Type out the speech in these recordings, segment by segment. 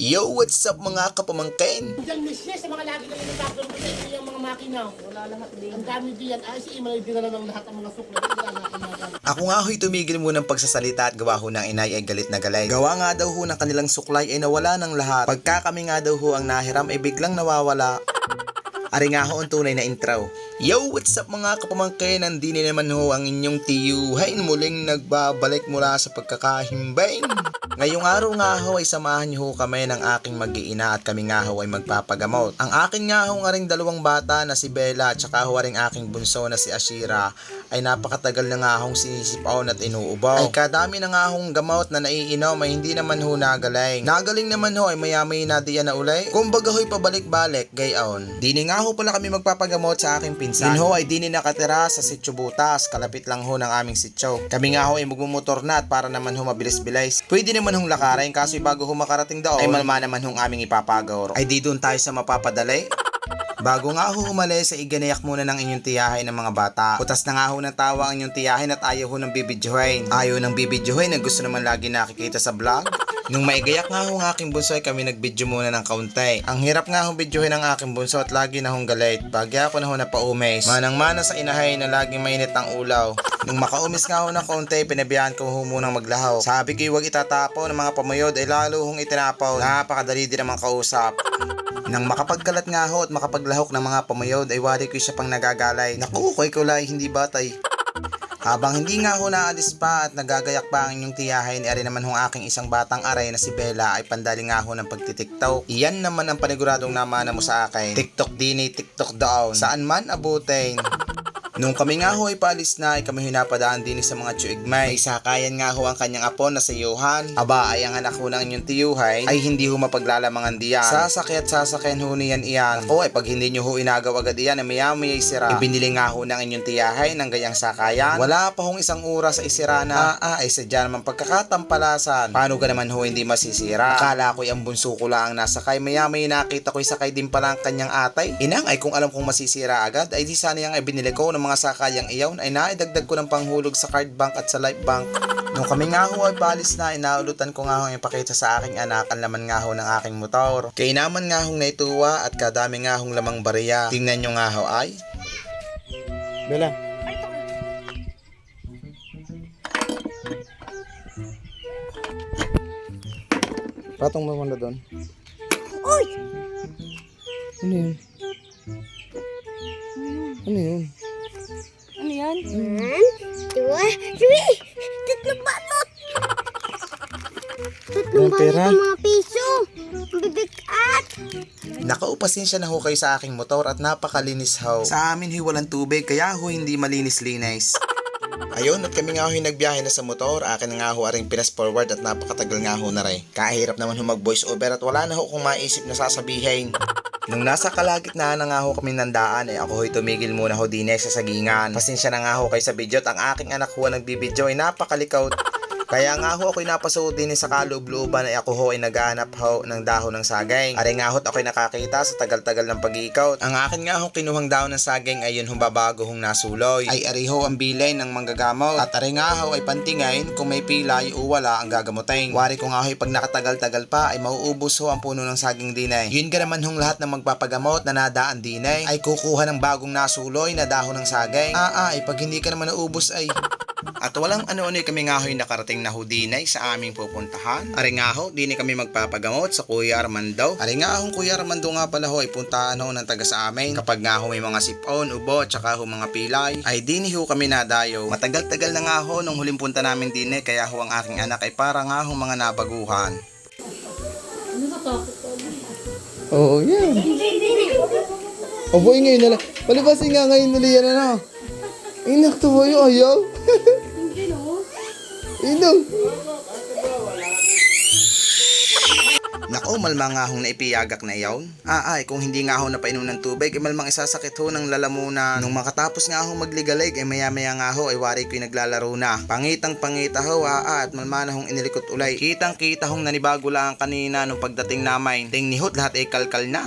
Yo, what's up mga kapamangkin? Diyan mismo sa mga lagi na nagkakaroon ko sa yung mga makina. Wala lahat din. Ang dami diyan. Ay, si Imay dinala ng lahat ng mga sukla. Ako nga ho'y tumigil muna ng pagsasalita at gawa ho ng inay ay galit na galit. Gawa nga daw ho ng kanilang suklay ay nawala ng lahat. Pagka kami nga daw ho ang nahiram ay biglang nawawala. Ari nga ho ang tunay na intro. Yo, what's up mga kapamangkin? Nandini naman ho ang inyong tiyuhay muling nagbabalik mula sa pagkakahimbing. Ngayong araw nga ho ay samahan niyo ho kami ng aking mag-iina at kami nga ho ay magpapagamot. Ang akin nga ho nga ring dalawang bata na si Bella at saka ho ring aking bunso na si Ashira ay napakatagal na nga hong sinisipaon at inuubaw. Ay kadami na nga hong gamot na naiinom ay hindi naman ho nagaling. Nagaling naman ho ay maya-maya na diyan na ulay. Kumbaga ho'y pabalik-balik gayon. Dini nga ho pala kami magpapagamot sa aking pinsan. Yun ho ay dini nakatira sa Sitio Butas, kalapit lang ho ng aming sityo. Kami nga ho ay magmumotor na at para naman ho mabilis-bilis. Pwede naman hong lakarin kasi bago ho makarating doon ay malma naman hong aming ipapagaw. Ay di doon tayo sa mapapadali. Bago nga ho umalis ay iganayak muna ng inyong tiyahin ng mga bata. Putas na nga ho ng tawa ang inyong tiyahin at ayaw ho ng bibidyohin. Ayaw ng bibidyohin na gusto naman lagi nakikita sa vlog. Nung maigayak nga ho ang aking bunso ay kami nagbidyo muna ng kaunti. Ang hirap nga ho bidyohin ang aking bunso at lagi na hong galit. Bagya ko na ho napaumis. Manang-mana sa inahay na laging mainit ang ulaw. Nung makaumis nga ho ng kaunti, pinabayaan ko ho munang maglahaw. Sabi ko huwag itatapo ng mga pamayod ay lalo hong itinapaw. Napakadali din naman kausap. Nang makapagkalat nga ho at makapaglahok ng mga pamayod ay wari ko siya pang nagagalay. Naku, ko'y kulay, hindi batay. Habang hindi nga ho naalis pa at nagagayak pa ang inyong tiyahin, ari naman hong aking isang batang aray na si Bella ay pandali nga ho ng pagtitiktok. Iyan naman ang paniguradong namana mo sa akin. TikTok din TikTok down. Saan man abutin. Nung kami nga ho ay paalis na ay kami hinapadaan din sa mga tsuigmay. Ay sakayan nga ho ang kanyang apo na si Johan. Aba ay ang anak ho ng inyong tiyuhay ay hindi ho mapaglalamangan diyan. Sasakyan ho niyan iyan. Ako ay pag hindi nyo ho inagaw agad iyan ay maya-maya isira. Ibinili nga ho ng inyong tiyahay ng gayang sakayan. Wala pa hong isang oras sa isira na ay sadya naman pagkakatampalasan. Paano ka naman ho hindi masisira? Akala ko'y ang bunso ko lang ang nasakay. Maya-maya nakita ko'y sakay din pala ang kanyang atay. Inang ay kung alam kong masisira agad ay di sana yung ay binili ko ng mga sakayang iyaw ay naidagdag ko ng panghulog sa card bank at sa life bank. Nung kami nga ho ay paalis na, inaulutan ko nga ho ipakita sa aking anak ang laman nga ho ng aking motor. Kainaman nga hong naituwa at kadami nga hong lamang bariya. Tingnan nyo nga ho ay. Bella. Patong mo muna doon. Uy! Ano yun? Ano yun? Ano yan? 1, 2, 3! Tatlong balot! Tatlong Ang balot pera? ng mga piso! Ang bibigat! Nakaupasin siya na ho kayo sa aking motor at napakalinis ho. Sa amin ho walang tubig kaya ho hindi malinis-linis. Ayun, at kami nga ho yung nagbiyahe na sa motor. Akin nga ho aring pinas forward at napakatagal nga ho na rin. Kahirap naman ho mag voice over at wala na ho kung maisip na sasabihin. Nung nasa kalagitnaan na nga ho kami nandaan ay ako ho'y tumigil muna ho din sa sagingan. Pasensya na nga ho kayo sa video at ang aking anak ho nagbibideo ay napakalikaw. Kaya nga ho ako'y napasuot din sa kaloob-looban ay ako ho ay naghahanap ho ng dahon ng saging. Ari nga ho at ako'y nakakita sa tagal-tagal ng pag-iikot. Ang akin nga ho kinuhang dahon ng saging ay yun hong babago hong nasuloy. Ay ari ho ang bilay ng manggagamot. At ari nga ho ay pantingayin kung may pilay o wala ang gagamutin. Wari ko nga ho ay pag nakatagal-tagal pa ay mauubos ho ang puno ng saging dinay. Yun ka naman hong lahat ng magpapagamot na nadaan dinay ay kukuha ng bagong nasuloy na dahon ng saging. Ay pag hindi ka naman naubos ay... At walang ano-ano kami nga ho'y nakarating na ho dinay sa aming pupuntahan. Ari nga ho, dinay kami magpapagamot sa Kuya Armando. Ari nga ho, Kuya Armando nga pala ho ay puntahan ho ng taga sa amin. Kapag nga ho may mga sipon, ubo, tsaka ho mga pilay, ay dinay ho kami nadayo. Matagal-tagal na nga ho nung huling punta namin dinay, kaya ho ang aking anak ay para nga ho mga nabaguhan. Oo, yan. Opo, ngayon na lang. Palibasin nga ngayon nuli yan ano. Inak to ba yung ayaw? Inom. Nako, malma nga hong naipiyagak na iyaw. Ay, kung hindi nga ho napainom ng tubig, ay malmang isasakit ho ng lalamunan. Nung makatapos nga ho magligalig, ay maya-maya nga ho, ay wari ko'y naglalaro na. Pangitang pangita ho, at malma na hong inilikot ulay. Kitang kita hong nanibago lang kanina nung pagdating namin. Tingnihot lahat ay kalkal na.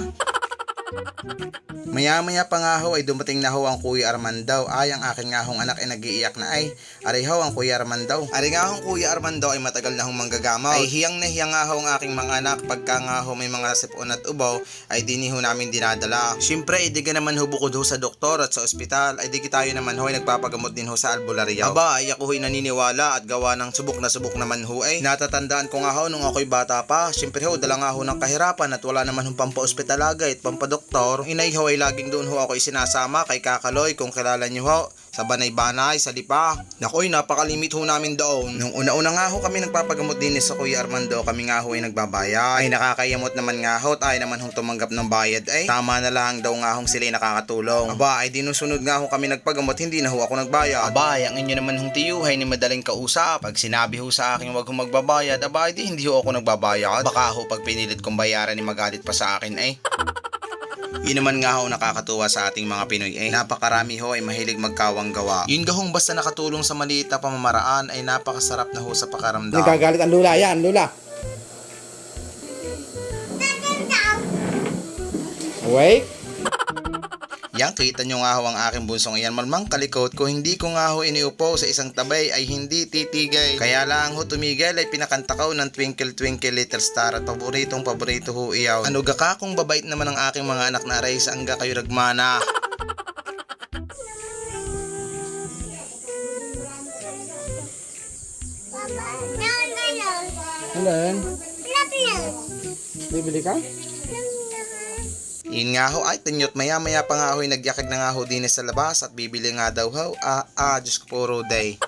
Maya-maya pa nga ho ay dumating na ho ang Kuya Armando. Ay, ang aking nga hong anak ay nag-iiyak na ay. Ari ho ang Kuya Armando. Ari nga hong Kuya Armando ay matagal na hong manggagamaw. Ay hiyang na hiyang nga ho ang aking mga anak. Pagka nga ho may mga sipon at ubaw ay dini ho namin dinadala. Siyempre, di ka naman ho bukod ho sa doktor at sa ospital ay di tayo naman ho ay nagpapagamot din ho sa albularyo. Aba, ay ako ho'y naniniwala at gawa ng subok naman ho ay. Natatandaan ko nga ho nung ako'y bata pa. Siyempre ho, dala nga ho ng kahirapan at wala naman hong pampa-ospitalagay at pampadoktor. Inay ho ay laging doon ho ako sinasama kay Kakaloy kung kilala niyo ho. Sa Banay-Banay, sa Lipa. Nakoy, napakalimit ho namin doon. Nung una-una nga ho kami nagpapagamot din sa Kuya Armando, kami nga ho ay nagbabayad. Ay nakakayamot naman nga ho, tayo naman hong tumanggap ng bayad ay. Tama na lang daw nga hong sila nakakatulong. Aba, ay dinusunod nga ho kami nagpagamot, hindi na ho ako nagbayad. Aba, ay ang inyo naman hong tiyuhay ni madaling kausap. Pag sinabi ho sa akin wag hong magbabayad, aba, ay di hindi ho ako nagbabayad. Baka ho pag pinilit kong bayaran ni magalit pa sa akin ay. Yun naman nga ho nakakatuwa sa ating mga Pinoy eh. Napakarami ho ay mahilig magkawang gawa. Yun gahong basta nakatulong sa maliit na pamamaraan ay napakasarap na ho sa pakaramdam. Nagagalit ang lula yan, lula. Awake? Yang kita nyo nga ho ang aking bunsong iyan malmang kalikot ko hindi ko nga ho iniupo sa isang tabay ay hindi titigay. Kaya lang ho tumigil ay pinakanta ko ng Twinkle Twinkle Little Star at paborito ho iyaw. Ano ga ka kung babait naman ang aking mga anak na aray saan ga kayo nagmana. Alan? Bibili ka? Yun nga ho ay tanyot maya pa nga ho ay nagyakag na nga ho din sa labas at bibili nga daw ho. Diyos ko po Roday.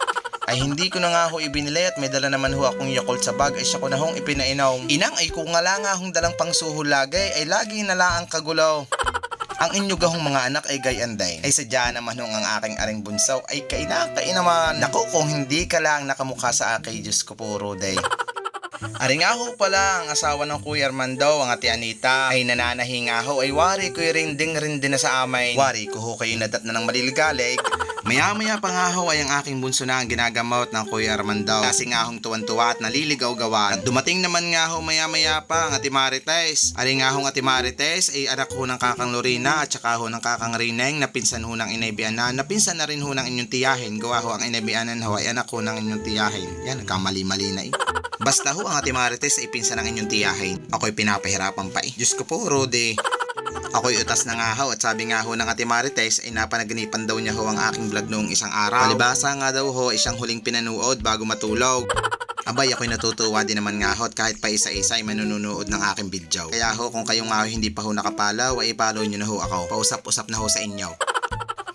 Ay hindi ko na nga ho ibinili at may dala naman ho akong Yakult sa bag ay siya ko na hong ipinainom. Inang ay kung nga lang nga hong dalang pangsuhol lagay ay lagi na lang ang kagulaw. Ang inyo gahong mga anak ay gayanday. Ay sadya naman hong ang aking aring bunsaw ay kainakay naman. Naku kung hindi ka lang nakamukha sa akin Diyos ko po Roday. Ari nga ho pala ang asawa ng Kuya Armando, ang ati Anita, ay nananahi nga ho ay wari ko rinding na sa amay. Wari ko ho kayo nadat na ng maliligalig. Maya pa nga ho ay ang aking bunso na ang ginagamot ng Kuya Armando. Kasi nga hong tuwan-tuwa at naliligaw-gawan. At dumating naman nga ho maya pa ang ati Marites. Ari nga hong ati Marites ay anak ho ng kakang Lorena at saka ho ng kakang Rineng na pinsan ho ng Inay Bianan. Na pinsan na rin ho ng inyong tiyahin. Gawa ho ang Inay Bianan ho ay anak ho ng inyong tiyahin. Yan, nagkamali-mali na eh. Basta ho ang ati Marites ay pinsan ng inyong tiyahin. Ako'y pinapahirapan pa eh. Diyos ko po, Rode. Ako'y utas na nga ho at sabi nga ho ng ati Marites ay napanaginipan daw niya ho ang aking vlog noong isang araw. Palibasa nga daw ho ay siyang huling pinanuod bago matulog. Abay, ako'y natutuwa din naman nga ho at kahit pa isa-isa ay manununood ng aking video. Kaya ho kung kayo nga ho hindi pa ho nakapalaw ay ipalaw nyo na ho ako. Pausap-usap na ho sa inyo.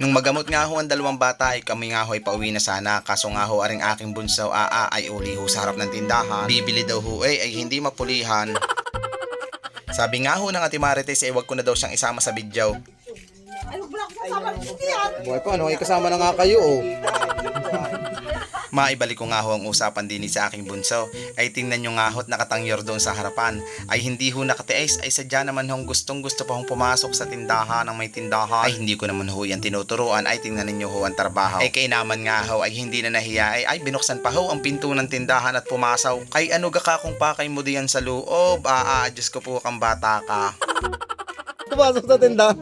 Nung magamot nga ho ang dalawang bata ay kami nga ho ay pauwi na sana. Kaso nga ho aring aking bunso ay uli ho sa harap ng tindahan. Bibili daw ho ay hindi mapulihan. Sabi nga ho ng ati Marites ay wag ko na daw siyang isama sa video. Buhay pa, ano? Ay kasama na nga kayo, oh. Maibalik ko nga ho ang usapan din sa aking bunso. Ay tingnan nyo nga ho't nakatangyor doon sa harapan. Ay hindi ho nakatiis. Ay sadya naman hong gustong gusto pa hong pumasok sa tindahan ng may tindahan. Ay hindi ko naman ho yan tinuturuan. Ay tingnan ninyo ho ang trabaho. Ay kainaman nga ho ay hindi na nahiya. Ay binuksan pa ho ang pinto ng tindahan at pumasaw. Ay ano ga ka kung pakay mo diyan sa loob? Diyos ko po kang bata ka. Tumasok sa tindahan.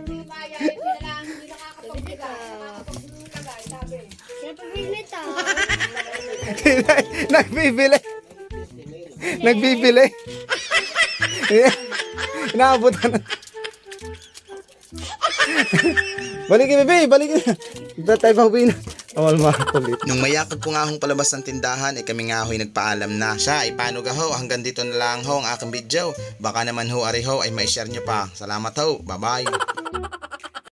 Nagbibili. Inaabutan na. Balikin, bebe, balikin. Dito tayo pauwi na. Awal makulit. Nung mayakag ko nga hong palabas ng tindahan ay kami nga ho'y nagpaalam na. Siya ay paano ga ho hanggang dito na lang ho ang aking video. Baka naman ho ari ho ay ma-share nyo pa. Salamat ho. Bye bye.